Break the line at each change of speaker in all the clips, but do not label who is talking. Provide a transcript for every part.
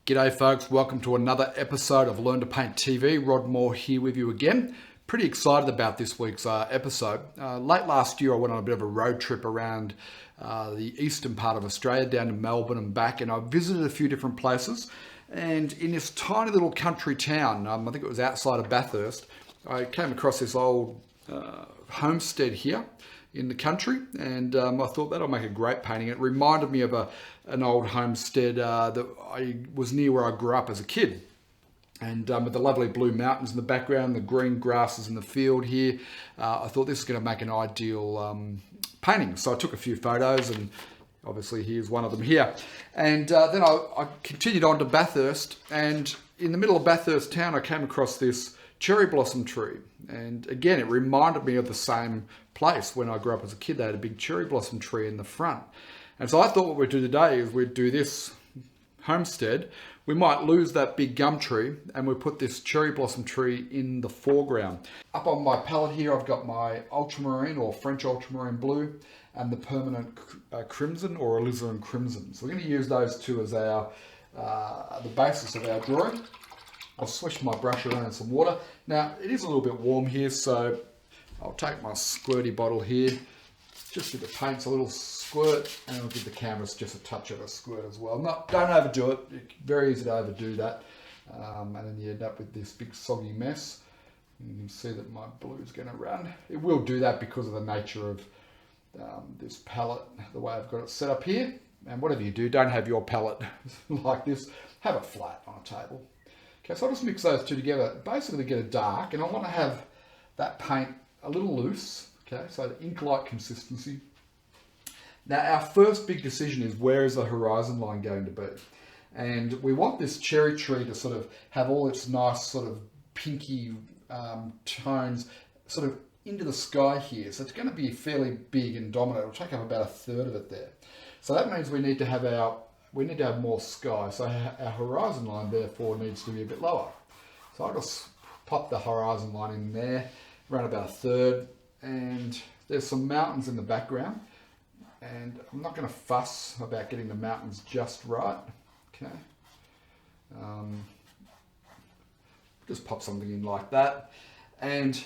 G'day folks, welcome to another episode of Learn to Paint TV. Rod Moore here with you again. Pretty excited about this week's episode. Late last year I went on a bit of a road trip around the eastern part of Australia, down to Melbourne and back, and I visited a few different places. And in this tiny little country town, I think it was outside of Bathurst, I came across this old homestead here in the country, and I thought that'll make a great painting. It reminded me of an old homestead that I was near where I grew up as a kid, and with the lovely blue mountains in the background, the green grasses in the field here, I thought this is going to make an ideal painting. So I took a few photos, and obviously here's one of them here. And then I continued on to Bathurst, and in the middle of Bathurst town I came across this cherry blossom tree, and again it reminded me of the same place when I grew up as a kid. They had a big cherry blossom tree in the front, and so I thought what we'd do today is we'd do this homestead. We might lose that big gum tree and we'll put this cherry blossom tree in the foreground. Up on my palette here I've got my ultramarine or French ultramarine blue and the permanent crimson or alizarin crimson. So we're going to use those two as our the basis of our drawing. I'll swish my brush around in some water. Now it is a little bit warm here, so I'll take my squirty bottle here, just give the paints a little squirt, and I'll give the canvas just a touch of a squirt as well. Don't overdo it. It's very easy to overdo that, and then you end up with this big soggy mess. You can see that my blue is going to run. It will do that because of the nature of this palette, the way I've got it set up here. And whatever you do, don't have your palette like this. Have it flat on a table. Okay, so I'll just mix those two together, basically get a dark, and I want to have that paint a little loose, okay, so the ink-like consistency. Now our first big decision is, where is the horizon line going to be? And we want this cherry tree to sort of have all its nice sort of pinky tones sort of into the sky here. So it's going to be fairly big and dominant. It'll take up about a third of it there. So that means we need to have more sky. So our horizon line therefore needs to be a bit lower. So I'll just pop the horizon line in there, around about a third, and there's some mountains in the background, and I'm not going to fuss about getting the mountains just right. Okay, just pop something in like that. And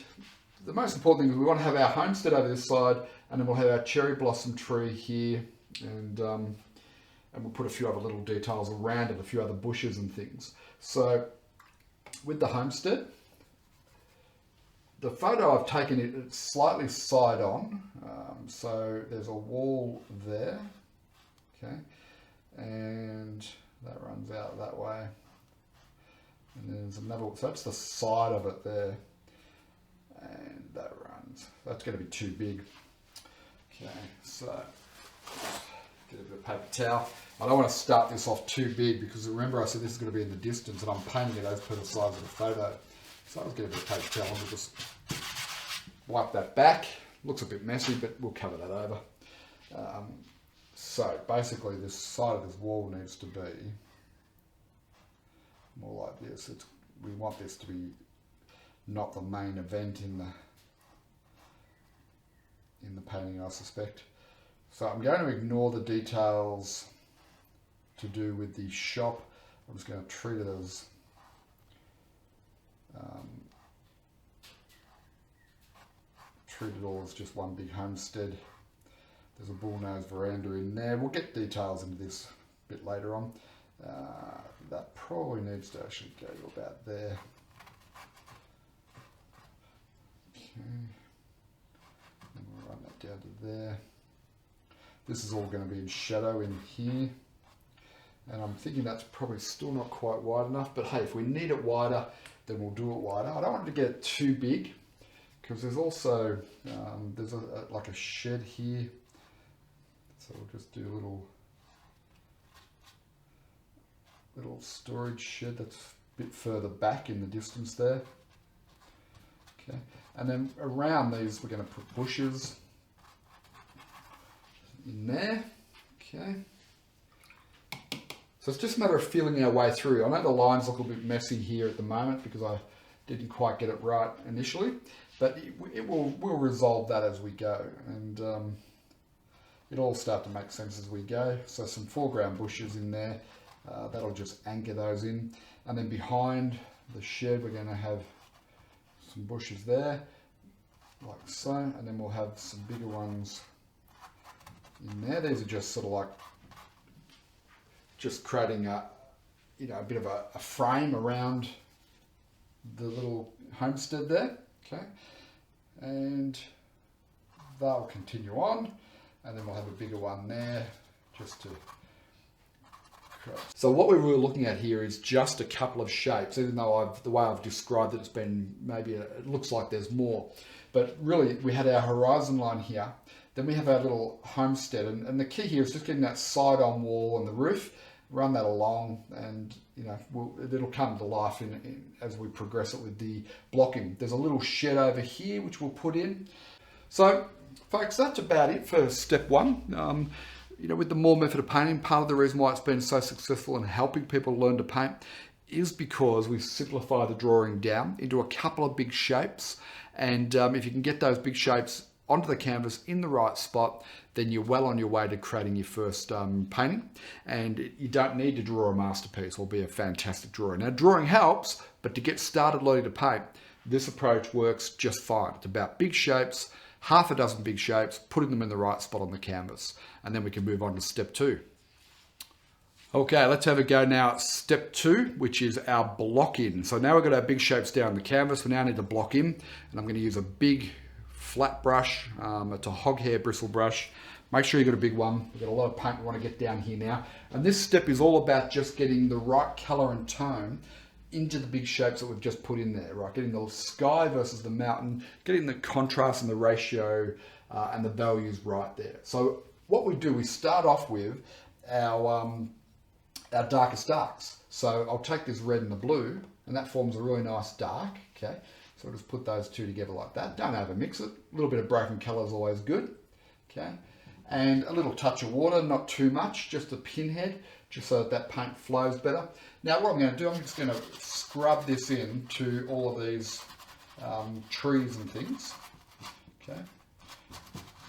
the most important thing is we want to have our homestead over this side, and then we'll have our cherry blossom tree here, and we'll put a few other little details around it, a few other bushes and things. So with the homestead, the photo I've taken, it's slightly side on, so there's a wall there, okay, and that runs out that way, and there's another, so that's the side of it there, and that runs, that's going to be too big. Okay, so get a bit of paper towel. I don't want to start this off too big, because remember I said this is going to be in the distance and I'm painting it as per the size of the photo. So I'll just get a bit of paper towel and we'll just wipe that back. Looks a bit messy, but we'll cover that over. So basically this side of this wall needs to be more like this. We want this to be not the main event in the painting, I suspect. So I'm going to ignore the details to do with the shop. I'm just going to treat it as treat it all as just one big homestead. There's a bullnose veranda in there. We'll get details into this a bit later on. That probably needs to actually go to about there. Okay, and we'll run that down to there. This is all going to be in shadow in here, and I'm thinking that's probably still not quite wide enough, but hey, if we need it wider, then we'll do it wider. I don't want it to get too big, because there's also there's like a shed here, so we'll just do a little storage shed that's a bit further back in the distance there. Okay, and then around these we're going to put bushes in there. Okay, so it's just a matter of feeling our way through. I know the lines look a bit messy here at the moment because I didn't quite get it right initially, but we'll resolve that as we go, and it'll all start to make sense as we go. So some foreground bushes in there, That'll just anchor those in. And then behind the shed, we're going to have some bushes there, like so. And then we'll have some bigger ones in there. These are just sort of like, just creating a bit of a frame around the little homestead there. Okay. And they'll continue on. And then we'll have a bigger one there, just to. So what we're really looking at here is just a couple of shapes, even though the way I've described it, it's been it looks like there's more. But really, we had our horizon line here. Then we have our little homestead. And the key here is just getting that side-on wall and the roof, run that along, and it'll come to life as we progress it with the blocking. There's a little shed over here, which we'll put in. So, folks, that's about it for step one. With the Moore method of painting, part of the reason why it's been so successful in helping people learn to paint is because we simplify the drawing down into a couple of big shapes. And if you can get those big shapes onto the canvas in the right spot, then you're well on your way to creating your first painting. And you don't need to draw a masterpiece or be a fantastic drawer. Now, drawing helps, but to get started learning to paint, this approach works just fine. It's about big shapes, half a dozen big shapes, putting them in the right spot on the canvas, and then we can move on to step two. Okay, let's have a go now at step two, which is our block in. So now we've got our big shapes down the canvas, we now need to block in, and I'm going to use a big flat brush. It's a hog hair bristle brush. Make sure you've got a big one. We've got a lot of paint we want to get down here now. And this step is all about just getting the right color and tone into the big shapes that we've just put in there, right? Getting the sky versus the mountain, getting the contrast and the ratio and the values right there. So what we do, we start off with our darkest darks. So I'll take this red and the blue, and that forms a really nice dark, okay? So I'll just put those two together like that. Don't overmix it. A little bit of broken color is always good, okay? And a little touch of water, not too much, just a pinhead, just so that paint flows better. Now what I'm going to do, I'm just going to scrub this into all of these trees and things. Okay.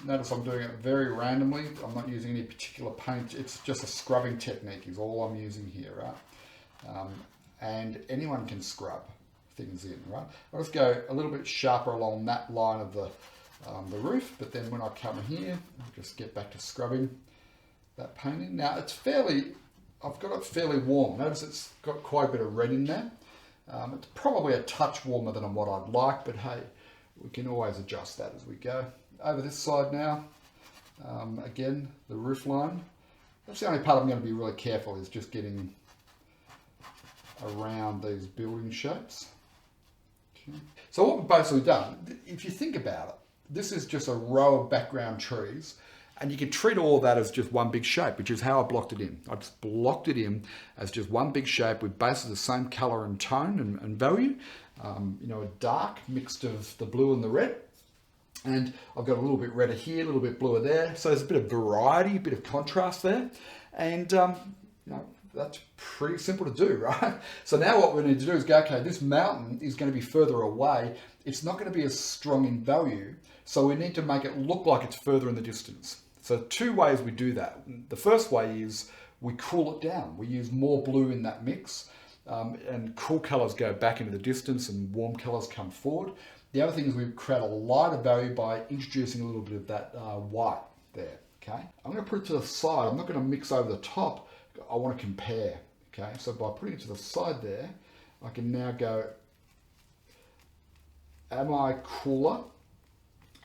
Notice I'm doing it very randomly. I'm not using any particular paint. It's just a scrubbing technique is all I'm using here, right? And anyone can scrub things in, right? I'll just go a little bit sharper along that line of the roof, but then when I come here, I'll just get back to scrubbing that paint in. Now I've got it fairly warm. Notice it's got quite a bit of red in there. It's probably a touch warmer than what I'd like, but hey, we can always adjust that as we go. Over this side now, again, the roof line. That's the only part I'm going to be really careful is just getting around these building shapes. Okay. So what we've basically done, if you think about it, this is just a row of background trees, and you can treat all of that as just one big shape, which is how I blocked it in. I just blocked it in as just one big shape with basically the same color and tone and value. A dark mixed of the blue and the red. And I've got a little bit redder here, a little bit bluer there. So there's a bit of variety, a bit of contrast there. And that's pretty simple to do, right? So now what we need to do is go, okay, this mountain is going to be further away. It's not going to be as strong in value. So we need to make it look like it's further in the distance. So two ways we do that. The first way is we cool it down. We use more blue in that mix, and cool colors go back into the distance and warm colors come forward. The other thing is we create a lighter value by introducing a little bit of that white there, okay? I'm going to put it to the side. I'm not going to mix over the top. I want to compare, okay? So by putting it to the side there, I can now go, am I cooler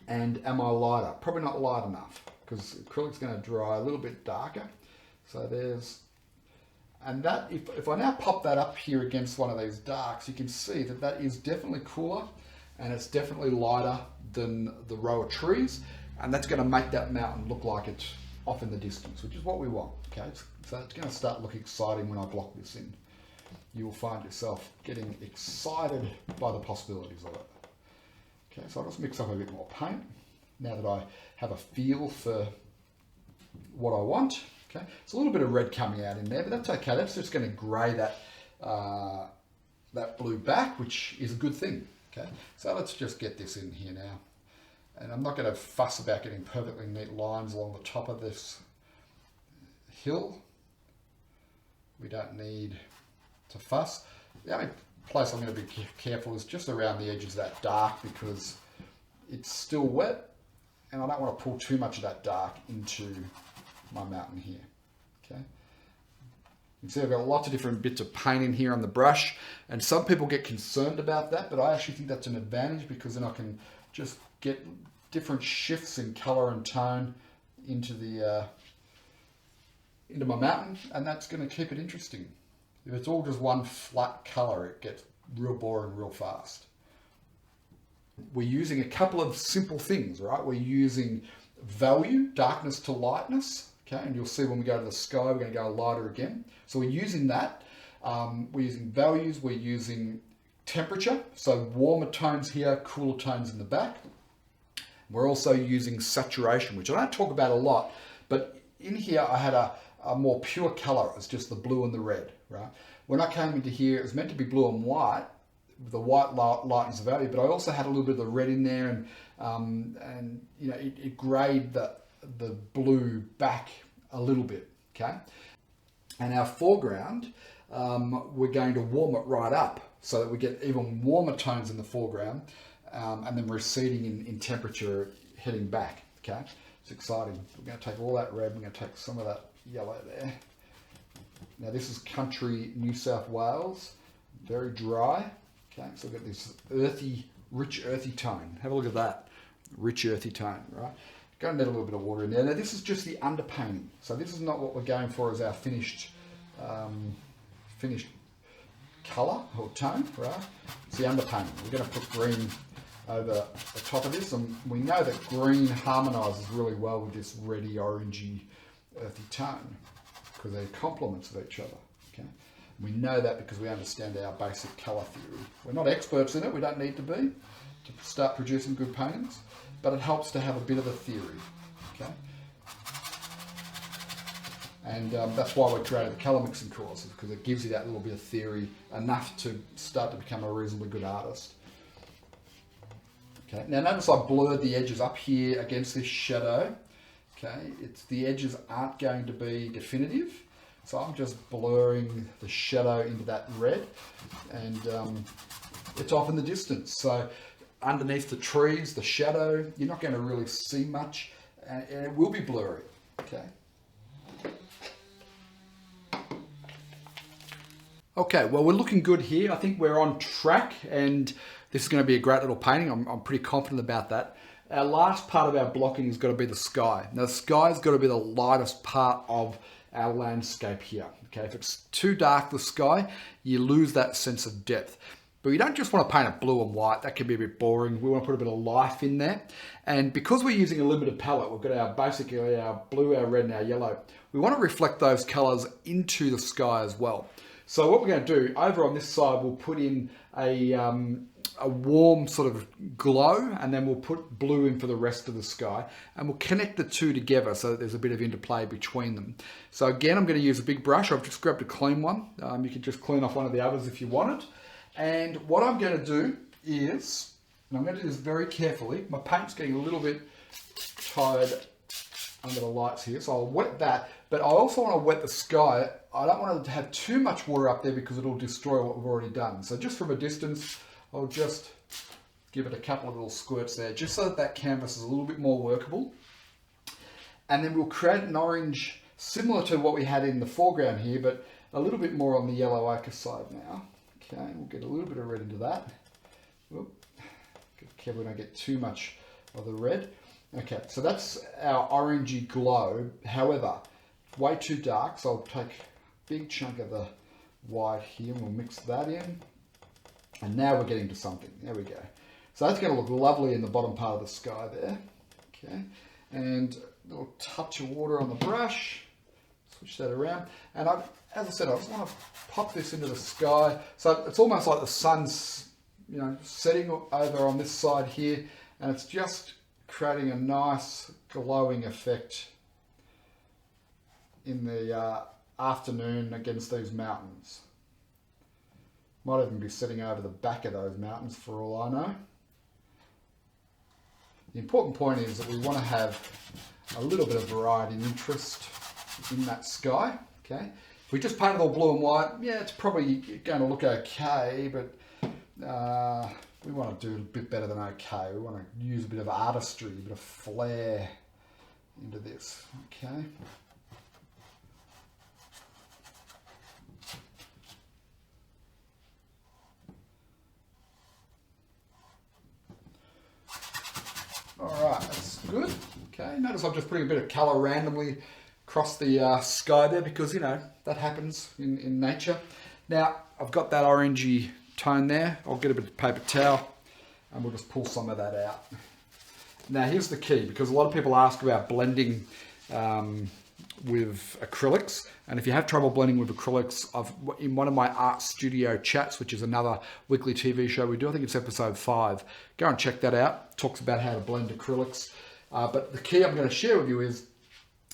and am I lighter? Probably not light enough because acrylic's going to dry a little bit darker. So there's, and that, if I now pop that up here against one of these darks, you can see that that is definitely cooler and it's definitely lighter than the row of trees. And that's going to make that mountain look like it's off in the distance, which is what we want, okay? So it's going to start looking exciting when I block this in. You will find yourself getting excited by the possibilities of it. Okay, so I'll just mix up a bit more paint now that I have a feel for what I want. Okay, it's a little bit of red coming out in there, but that's okay. That's just going to grey that that blue back, which is a good thing. Okay, so let's just get this in here now. And I'm not going to fuss about getting perfectly neat lines along the top of this hill. We don't need to fuss. The only place I'm going to be careful is just around the edges of that dark, because it's still wet and I don't want to pull too much of that dark into my mountain here. Okay. You can see I've got lots of different bits of paint in here on the brush, and some people get concerned about that, but I actually think that's an advantage, because then I can just get different shifts in color and tone into the into my mountain, and that's going to keep it interesting. If it's all just one flat color, it gets real boring real fast. We're using a couple of simple things, right? We're using value, darkness to lightness, okay? And you'll see when we go to the sky, we're going to go lighter again. So we're using that. We're using values, we're using temperature, so warmer tones here, cooler tones in the back. We're also using saturation, which I don't talk about a lot, but in here I had a more pure color. It was just the blue and the red, right? When I came into here, it was meant to be blue and white. The white lightens the value, but I also had a little bit of the red in there, and you know, it grayed the blue back a little bit, okay? And our foreground, we're going to warm it right up so that we get even warmer tones in the foreground, and then receding in temperature heading back, okay? It's exciting. We're going to take all that red, we're going to take some of that yellow there. Now this is country New South Wales, very dry. Okay, so we've got this earthy, rich earthy tone. Have a look at that, rich earthy tone, right? Going to need a little bit of water in there. Now this is just the underpainting. So this is not what we're going for as our finished colour or tone, right? It's the underpainting. We're going to put green over the top of this, and we know that green harmonises really well with this reddy, orangey, earthy tone, because they're complements of each other, okay? We know that because we understand our basic colour theory. We're not experts in it, we don't need to be to start producing good paintings, but it helps to have a bit of a theory, okay? And that's why we created the colour mixing courses, because it gives you that little bit of theory, enough to start to become a reasonably good artist. Okay, now notice I blurred the edges up here against this shadow. Okay, the edges aren't going to be definitive, so I'm just blurring the shadow into that red, and it's off in the distance. So underneath the trees, the shadow, you're not going to really see much, and it will be blurry. Okay. Okay, well, we're looking good here. I think we're on track, and this is going to be a great little painting. I'm pretty confident about that. Our last part of our blocking has got to be the sky. Now, the sky's got to be the lightest part of our landscape here. Okay, if it's too dark, the sky, you lose that sense of depth. But we don't just want to paint it blue and white. That can be a bit boring. We want to put a bit of life in there. And because we're using a limited palette, we've got basically our blue, our red, and our yellow. We want to reflect those colors into the sky as well. So what we're going to do, over on this side, we'll put in a warm sort of glow, and then we'll put blue in for the rest of the sky, and we'll connect the two together so that there's a bit of interplay between them. So again, I'm going to use a big brush. I've just grabbed a clean one. You can just clean off one of the others if you want it. And what I'm going to do is, and I'm going to do this very carefully, my paint's getting a little bit tired under the lights here, so I'll wet that, but I also want to wet the sky. I don't want it to have too much water up there because it'll destroy what we've already done. So just from a distance, I'll just give it a couple of little squirts there, just so that that canvas is a little bit more workable. And then we'll create an orange similar to what we had in the foreground here, but a little bit more on the yellow ochre side now. Okay, we'll get a little bit of red into that. Whoop. Careful we don't get too much of the red. Okay, so that's our orangey glow. However, it's way too dark, so I'll take a big chunk of the white here and we'll mix that in. And now we're getting to something. There we go. So that's going to look lovely in the bottom part of the sky there. Okay, and a little touch of water on the brush. Switch that around. And as I said, I just want to pop this into the sky. So it's almost like the sun's, you know, setting over on this side here, and it's just creating a nice glowing effect in the afternoon against these mountains. Might even be sitting over the back of those mountains for all I know. The important point is that we want to have a little bit of variety and interest in that sky. Okay, if we just painted all blue and white, yeah, it's probably going to look okay, but we want to do a bit better than okay. We want to use a bit of artistry, a bit of flair into this, okay? All right, that's good. Okay, notice I'm just putting a bit of colour randomly across the sky there because, you know, that happens in nature. Now, I've got that orangey tone there. I'll get a bit of paper towel and we'll just pull some of that out. Now, here's the key, because a lot of people ask about blending with acrylics. And if you have trouble blending with acrylics, in one of my art studio chats, which is another weekly TV show we do, I think it's episode 5, go and check that out. It talks about how to blend acrylics. But the key I'm going to share with you is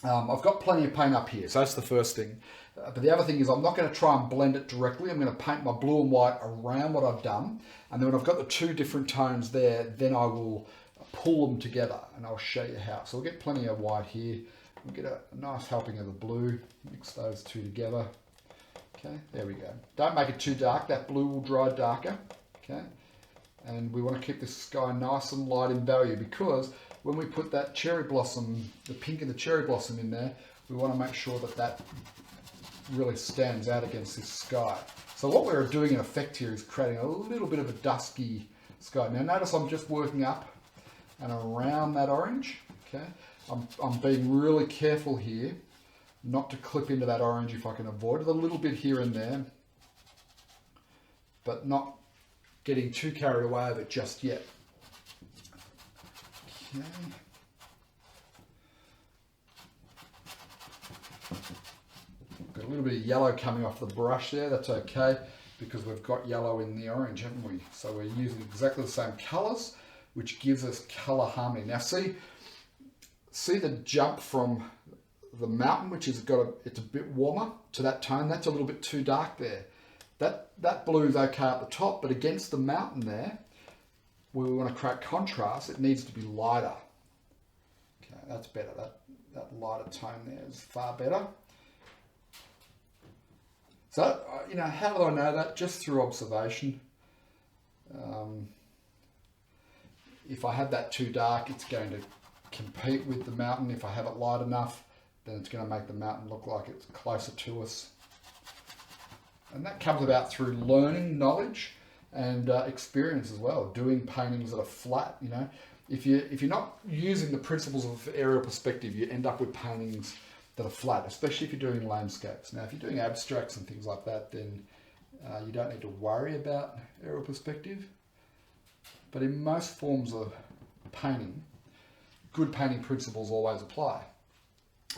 I've got plenty of paint up here. So that's the first thing. But the other thing is I'm not going to try and blend it directly. I'm going to paint my blue and white around what I've done. And then when I've got the 2 different tones there, then I will pull them together and I'll show you how. So we'll get plenty of white here. We'll get a nice helping of the blue. Mix those 2 together. Okay, there we go. Don't make it too dark. That blue will dry darker. Okay, and we want to keep this sky nice and light in value, because when we put that cherry blossom, the pink in the cherry blossom in there, we want to make sure that that really stands out against this sky. So what we're doing in effect here is creating a little bit of a dusky sky. Now notice I'm just working up and around that orange. Okay, I'm being really careful here not to clip into that orange if I can avoid it, a little bit here and there, but not getting too carried away with it just yet. Okay. Got a little bit of yellow coming off the brush there. That's okay, because we've got yellow in the orange, haven't we? So we're using exactly the same colours, which gives us colour harmony. Now see the jump from the mountain, which is it's a bit warmer, to that tone. That's a little bit too dark there. That blue is okay at the top, but against the mountain there, where we want to create contrast, it needs to be lighter. Okay, that's better. That lighter tone there is far better. So, you know, how do I know that? Just through observation. If I have that too dark, it's going to compete with the mountain. If I have it light enough, then it's going to make the mountain look like it's closer to us. And that comes about through learning, knowledge, and experience as well. Doing paintings that are flat, you know. If you're not using the principles of aerial perspective, you end up with paintings that are flat, especially if you're doing landscapes. Now, if you're doing abstracts and things like that, then you don't need to worry about aerial perspective. But in most forms of painting, good painting principles always apply.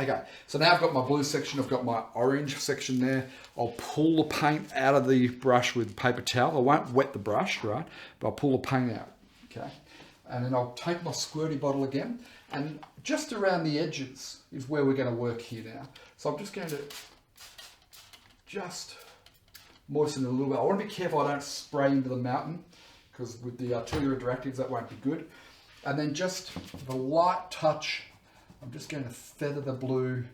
Okay, so now I've got my blue section, I've got my orange section there. I'll pull the paint out of the brush with paper towel. I won't wet the brush, right? But I'll pull the paint out, okay? And then I'll take my squirty bottle again, and just around the edges is where we're going to work here now. So I'm just going to just moisten it a little bit. I want to be careful I don't spray into the mountain, because with the artillery interactives that won't be good. And then just the light touch, I'm just going to feather the blue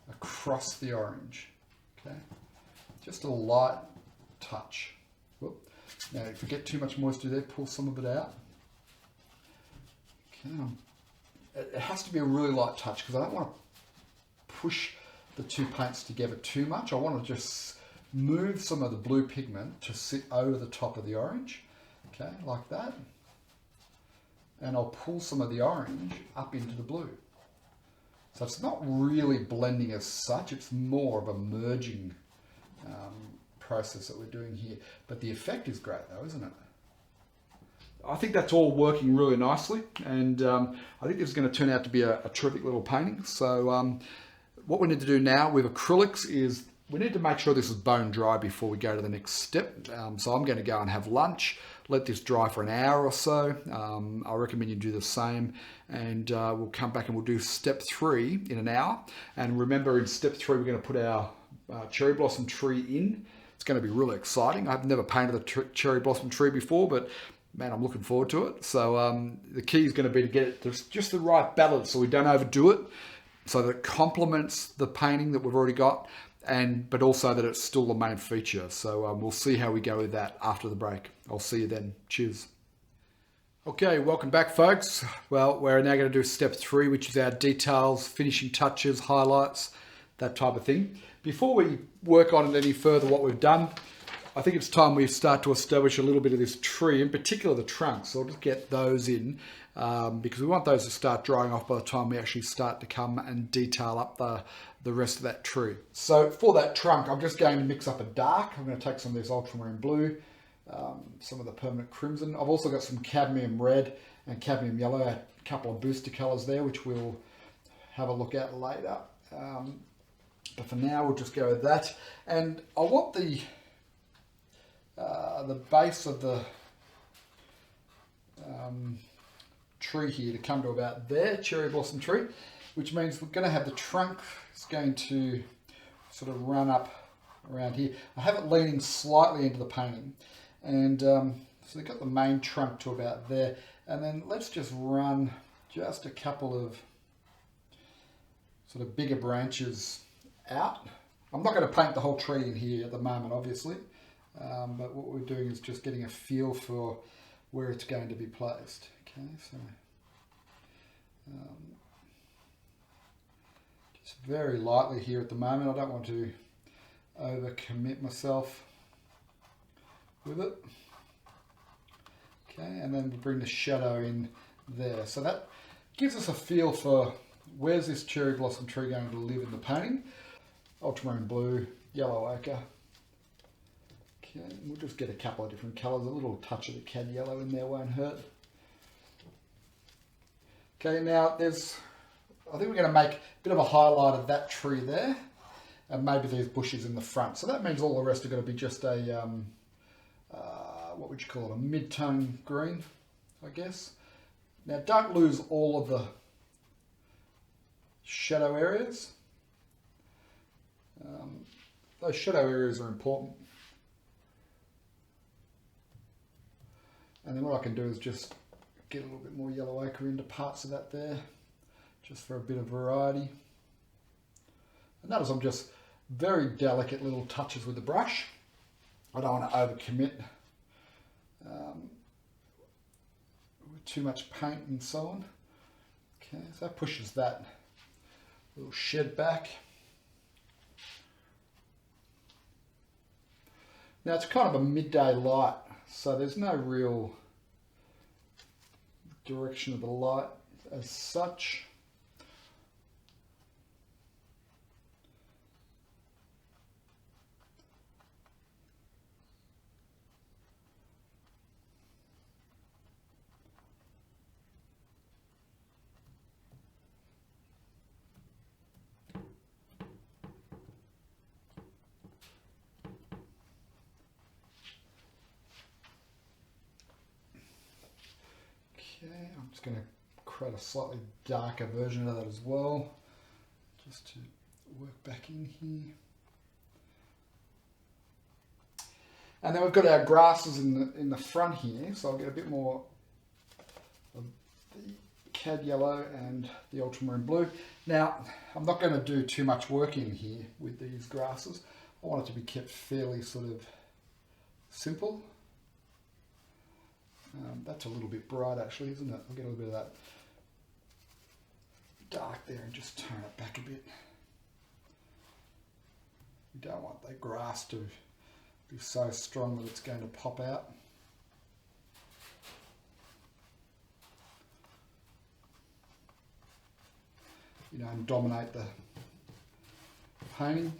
across the orange, okay? Just a light touch. Whoop. Now, if you get too much moisture there, pull some of it out. Okay. It has to be a really light touch, because I don't want to push the 2 paints together too much. I want to just move some of the blue pigment to sit over the top of the orange, okay, like that. And I'll pull some of the orange up into the blue. So it's not really blending as such, it's more of a merging process that we're doing here. But the effect is great though, isn't it? I think that's all working really nicely, and I think this is going to turn out to be a terrific little painting. So what we need to do now with acrylics is we need to make sure this is bone dry before we go to the next step. So I'm going to go and have lunch, let this dry for an hour or so. I recommend you do the same, and we'll come back and we'll do step 3 in an hour. And remember, in step 3 we're going to put our cherry blossom tree in. It's going to be really exciting. I've never painted a cherry blossom tree before, but man, I'm looking forward to it. So the key is going to be to get it just the right balance so we don't overdo it, so that it complements the painting that we've already got, but also that it's still the main feature. So we'll see how we go with that after the break. I'll see you then. Cheers. Okay, welcome back, folks. Well, we're now going to do step 3, which is our details, finishing touches, highlights, that type of thing. Before we work on it any further, what we've done, I think it's time we start to establish a little bit of this tree, in particular the trunks. So I'll just get those in because we want those to start drying off by the time we actually start to come and detail up the rest of that tree. So for that trunk, I'm just going to mix up a dark. I'm going to take some of this ultramarine blue, some of the permanent crimson. I've also got some cadmium red and cadmium yellow, a couple of booster colors there, which we'll have a look at later. But for now, we'll just go with that. And I want the base of the tree here to come to about there, cherry blossom tree, which means we're going to have the trunk is going to sort of run up around here. I have it leaning slightly into the painting, and so we've got the main trunk to about there, and then let's just run just a couple of sort of bigger branches out. I'm not going to paint the whole tree in here at the moment, obviously, but what we're doing is just getting a feel for where it's going to be placed. Okay, so just very lightly here at the moment. I don't want to overcommit myself with it. Okay, and then we bring the shadow in there. So that gives us a feel for where's this cherry blossom tree going to live in the painting. Ultramarine blue, yellow ochre. Okay, and we'll just get a couple of different colours. A little touch of the cad yellow in there won't hurt. Okay, now I think we're going to make a bit of a highlight of that tree there, and maybe these bushes in the front. So that means all the rest are going to be just a, what would you call it, a mid-tone green, I guess. Now don't lose all of the shadow areas. Those shadow areas are important. And then what I can do is just get a little bit more yellow ochre into parts of that there, just for a bit of variety. And notice I'm just very delicate little touches with the brush. I don't want to overcommit with too much paint and so on. Okay, so that pushes that little shed back. Now it's kind of a midday light, so there's no real direction of the light as such. Okay, I'm just going to create a slightly darker version of that as well, just to work back in here. And then we've got our grasses in the front here, so I'll get a bit more of the cad yellow and the ultramarine blue. Now, I'm not going to do too much work in here with these grasses. I want it to be kept fairly sort of simple. That's a little bit bright actually, isn't it? I'll get a little bit of that dark there and just turn it back a bit. We don't want the grass to be so strong that it's going to pop out. You know, and dominate the painting.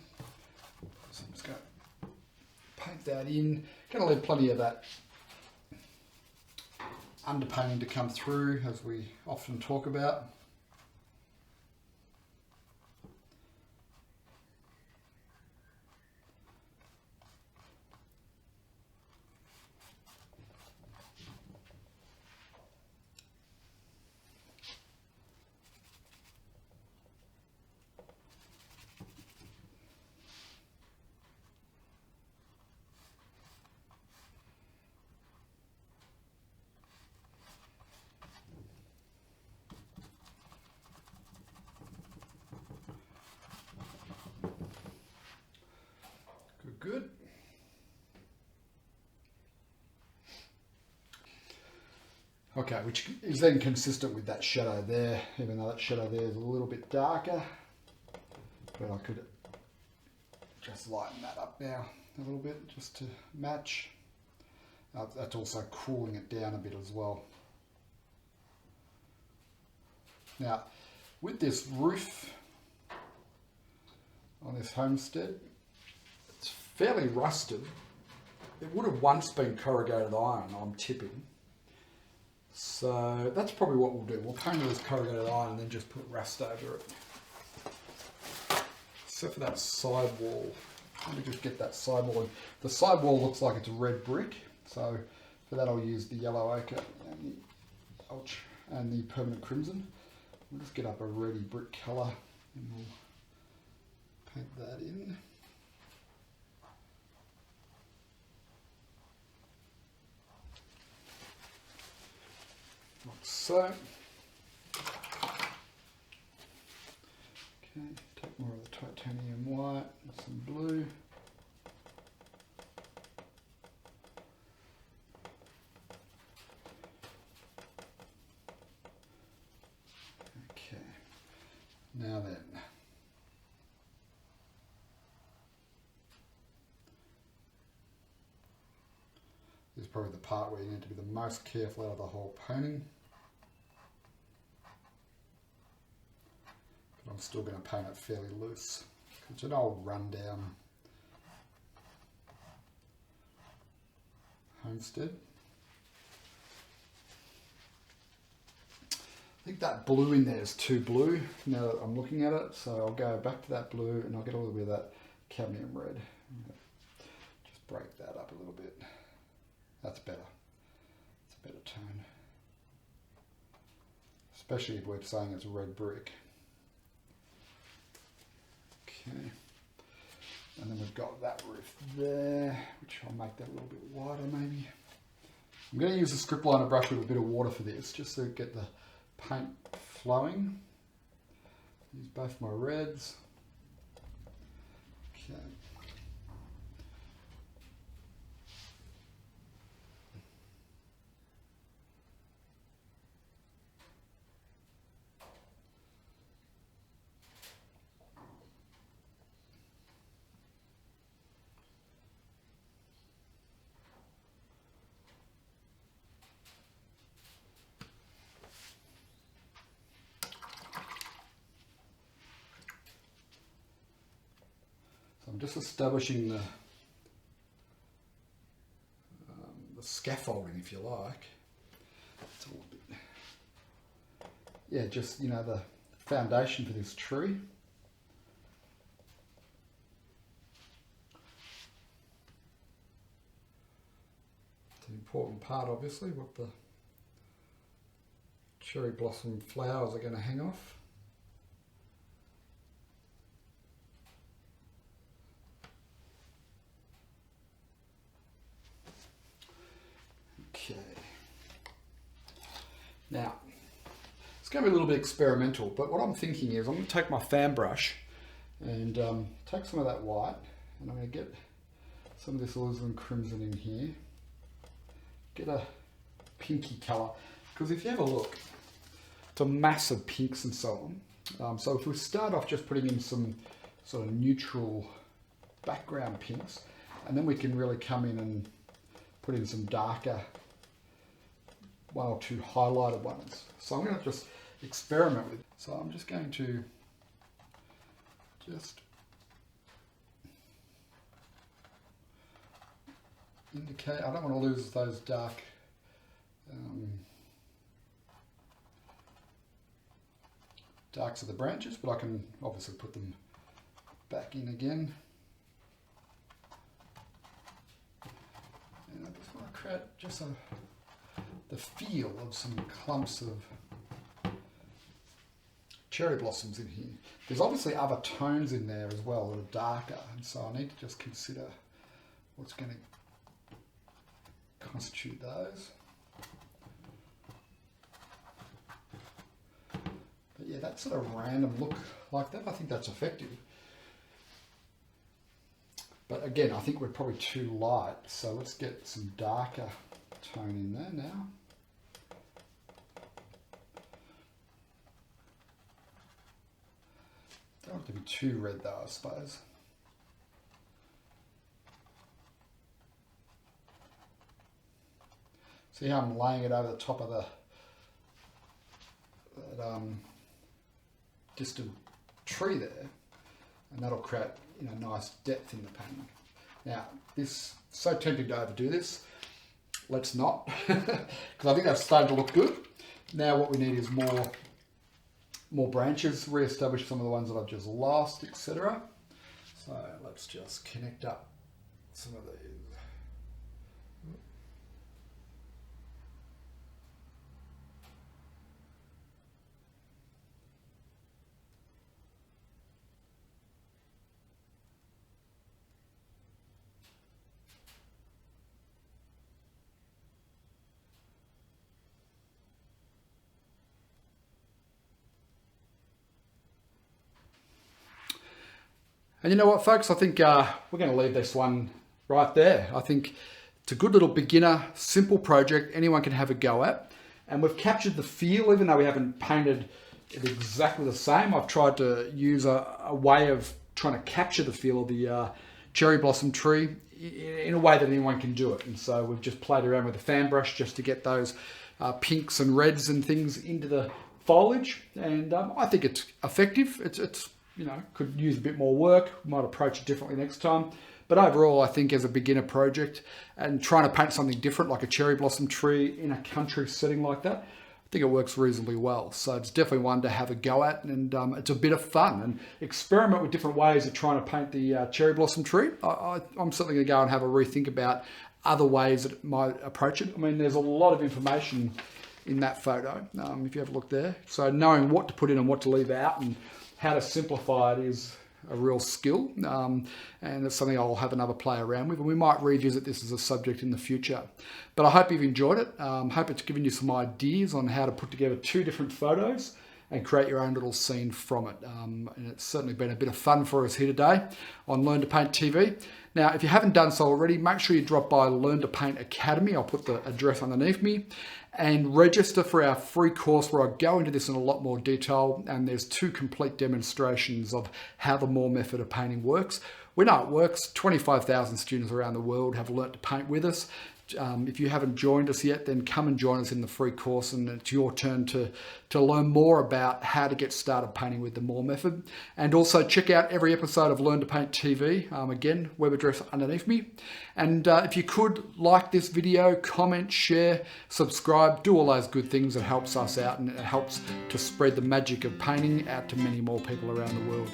So I'm just going to paint that in. Going to leave plenty of that underpainting to come through, as we often talk about. good. Okay, which is then consistent with that shadow there, even though that shadow there is a little bit darker. But I could just lighten that up now a little bit just to match. That's also cooling it down a bit as well. Now, with this roof on this homestead, it's fairly rusted. It would have once been corrugated iron, I'm tipping. So that's probably what we'll do. We'll paint it as corrugated iron and then just put rust over it. Except for that side wall. Let me just get that side wall. The side wall looks like it's a red brick. So for that I'll use the yellow ochre and the permanent crimson. We'll just get up a reddy brick colour and we'll paint that in. Like so. Okay, take more of the titanium white and some blue. Okay, now then. This is probably the part where you need to be the most careful out of the whole painting. But I'm still going to paint it fairly loose. It's an old rundown homestead. I think that blue in there is too blue now that I'm looking at it, so I'll go back to that blue and I'll get a little bit of that cadmium red. Just break that up a little bit. That's better. It's a better tone. Especially if we're saying it's red brick. Okay. And then we've got that roof there, which I'll make that a little bit wider maybe. I'm going to use a script liner brush with a bit of water for this, just to get the paint flowing. Use both my reds. Okay. I'm just establishing the scaffolding, if you like. It's a little bit, yeah, just, you know, the foundation for this tree. It's an important part, obviously, what the cherry blossom flowers are going to hang off. Okay. Now, it's going to be a little bit experimental, but what I'm thinking is I'm going to take my fan brush and take some of that white, and I'm going to get some of this alizarin crimson in here. Get a pinky colour, because if you have a look, it's a mass of pinks and so on. So if we start off just putting in some sort of neutral background pinks, and then we can really come in and put in some darker, one or two highlighted ones. So I'm going to just experiment with it. So I'm just going to indicate, I don't want to lose those dark darks of the branches, but I can obviously put them back in again. And I just want to create just the feel of some clumps of cherry blossoms in here. There's obviously other tones in there as well that are darker, and so I need to just consider what's going to constitute those. But yeah, that sort of random look like that, I think that's effective. But again, I think we're probably too light. So let's get some darker tone in there now. Don't want it to be too red though, I suppose. See how I'm laying it over the top of that distant tree there, and that'll create, you know, nice depth in the painting. Now, this so tempting to overdo this. Let's not, because I think that's starting to look good. Now, what we need is more branches. Re-establish some of the ones that I've just lost, etc. So let's just connect up some of these. And you know what, folks, I think we're going to leave this one right there. I think it's a good little beginner, simple project anyone can have a go at. And we've captured the feel, even though we haven't painted it exactly the same. I've tried to use a way of trying to capture the feel of the cherry blossom tree in a way that anyone can do it. And so we've just played around with the fan brush just to get those pinks and reds and things into the foliage. And I think it's effective. It's you know, could use a bit more work, might approach it differently next time. But overall, I think as a beginner project and trying to paint something different like a cherry blossom tree in a country setting like that, I think it works reasonably well. So it's definitely one to have a go at, and it's a bit of fun and experiment with different ways of trying to paint the cherry blossom tree. I'm certainly going to go and have a rethink about other ways that it might approach it. I mean, there's a lot of information in that photo, if you have a look there. So knowing what to put in and what to leave out and how to simplify it is a real skill, and it's something I'll have another play around with, and we might revisit this as a subject in the future. But I hope you've enjoyed it. Hope it's given you some ideas on how to put together two different photos and create your own little scene from it. And it's certainly been a bit of fun for us here today on Learn to Paint TV. Now, if you haven't done so already, make sure you drop by Learn to Paint Academy. I'll put the address underneath me, and register for our free course where I go into this in a lot more detail, and there's 2 complete demonstrations of how the Moore method of painting works. We know it works. 25,000 students around the world have learnt to paint with us. If you haven't joined us yet, then come and join us in the free course, and it's your turn to learn more about how to get started painting with the Moore method. And also check out every episode of Learn to Paint TV. Again, web address underneath me. And if you could like this video, comment, share, subscribe, do all those good things. It helps us out, and it helps to spread the magic of painting out to many more people around the world.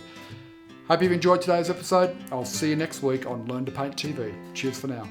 Hope you've enjoyed today's episode. I'll see you next week on Learn to Paint TV. Cheers for now.